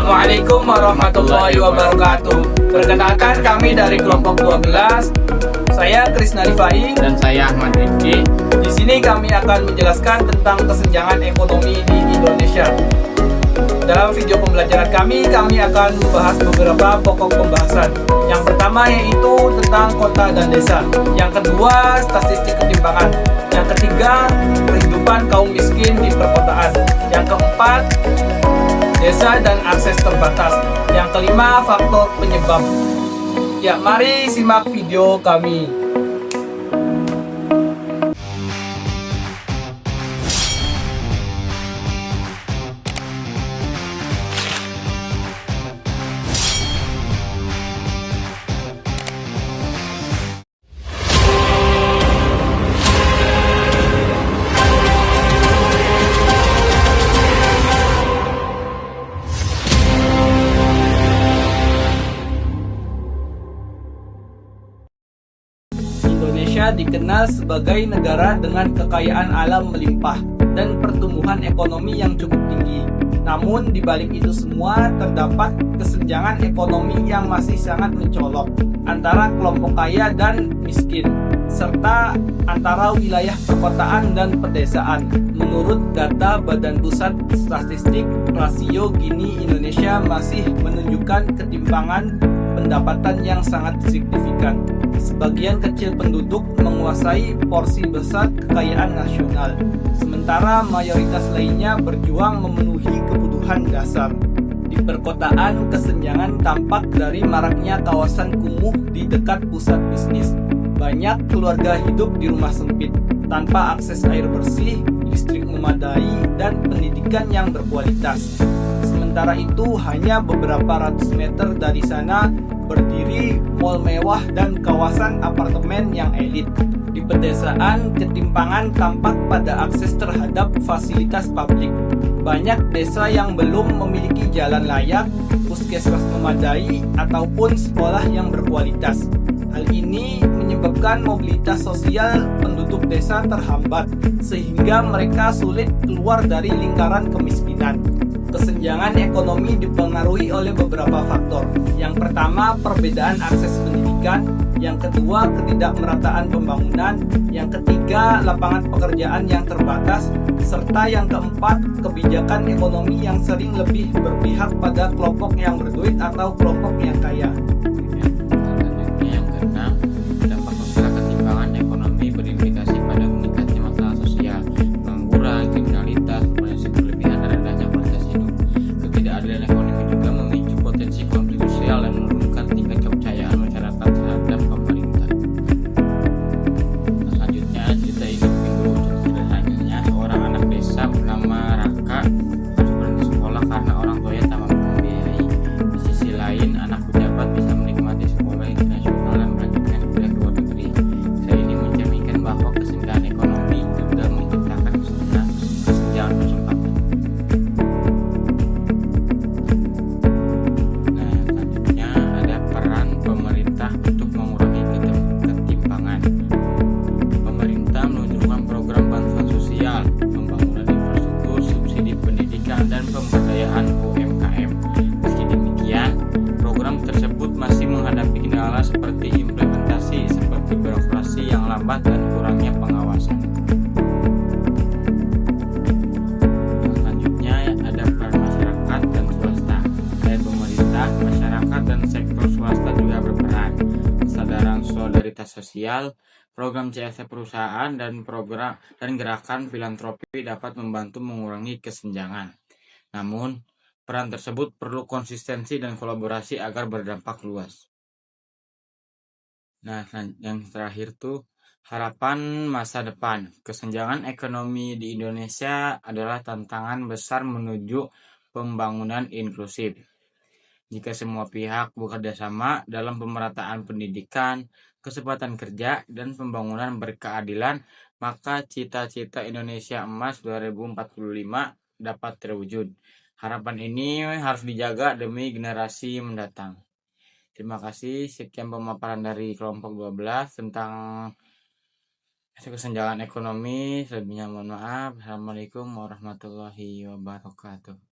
Assalamualaikum warahmatullahi wabarakatuh. Perkenalkan, kami dari kelompok 12. Saya Krisna Rifai dan saya Ahmad Rifki. Di sini kami akan menjelaskan tentang kesenjangan ekonomi di Indonesia. Dalam video pembelajaran kami akan membahas beberapa pokok pembahasan. Yang pertama yaitu tentang kota dan desa. Yang kedua, statistik ketimpangan. Yang ketiga, kehidupan kaum miskin di perkotaan. Yang keempat, desa dan akses terbatas. Yang kelima, faktor penyebab. Ya, mari simak video kami. Indonesia dikenal sebagai negara dengan kekayaan alam melimpah dan pertumbuhan ekonomi yang cukup tinggi. Namun di balik itu semua terdapat kesenjangan ekonomi yang masih sangat mencolok antara kelompok kaya dan miskin, serta antara wilayah perkotaan dan pedesaan. Menurut data Badan Pusat Statistik, rasio Gini Indonesia masih menunjukkan ketimpangan pendapatan yang sangat signifikan. Sebagian kecil penduduk menguasai porsi besar kekayaan nasional, sementara mayoritas lainnya berjuang memenuhi kebutuhan dasar. Di perkotaan, kesenjangan tampak dari maraknya kawasan kumuh di dekat pusat bisnis. Banyak keluarga hidup di rumah sempit, tanpa akses air bersih, listrik memadai, dan pendidikan yang berkualitas. Sementara itu, hanya beberapa ratus meter dari sana berdiri mal mewah dan kawasan apartemen yang elit. Di pedesaan, ketimpangan tampak pada akses terhadap fasilitas publik. Banyak desa yang belum memiliki jalan layak, puskesmas memadai, ataupun sekolah yang berkualitas. Hal ini menyebabkan mobilitas sosial penduduk desa terhambat, sehingga mereka sulit keluar dari lingkaran kemiskinan. Kesenjangan ekonomi dipengaruhi oleh beberapa faktor. Yang pertama, perbedaan akses pendidikan. Yang kedua, ketidakmerataan pembangunan. Yang ketiga, lapangan pekerjaan yang terbatas. Serta yang keempat, kebijakan ekonomi yang sering lebih berpihak pada kelompok yang berduit atau kelompok yang kaya. Selanjutnya yang keenam, dampak sosial ketimpangan ekonomi berimplikasi pada meningkatnya masalah sosial, pengangguran, kriminalitas, urbanisasi berlebihan, dan rendahnya kualitas hidup. Ketidakadilan ekonomi juga memicu potensi konflik sosial dan menurunkan tingkat kepercayaan masyarakat terhadap pemerintah. Selanjutnya, cerita ini dulu sederhananya, seorang anak desa bernama Raka harus berhenti sekolah karena orang tuanya tak mampu membiayai. Di sisi lain, anak pejabat bisa menikmati sekolah internasional dan melanjutkan kuliah ke luar negeri. Saya ini mencerminkan bahwa kesenjangan ekonomi juga menciptakan kesenjangan kesempatan. Nah, selanjutnya ada peran pemerintah untuk mengurangi ketimpangan. Pemerintah meluncurkan program bantuan sosial, pembangunan infrastruktur, subsidi pendidikan, dan pemberdayaan UMKM. Meski demikian, program tersebut masih menghadapi kendala seperti implementasi, seperti birokrasi yang lambat dan kurangnya pengawasan. Selanjutnya ada peran masyarakat dan swasta. Selain pemerintah, masyarakat dan sektor swasta juga berperan. Kesadaran solidaritas sosial, program CSR perusahaan, dan program dan gerakan filantropi dapat membantu mengurangi kesenjangan. Namun, peran tersebut perlu konsistensi dan kolaborasi agar berdampak luas. Nah, yang terakhir tuh harapan masa depan. Kesenjangan ekonomi di Indonesia adalah tantangan besar menuju pembangunan inklusif. Jika semua pihak bekerja sama dalam pemerataan pendidikan, kesempatan kerja, dan pembangunan berkeadilan, maka cita-cita Indonesia Emas 2045 dapat terwujud. Harapan ini harus dijaga demi generasi mendatang. Terima kasih, sekian pemaparan dari kelompok 12 tentang kesenjangan ekonomi. Selebihnya mohon maaf. Assalamualaikum warahmatullahi wabarakatuh.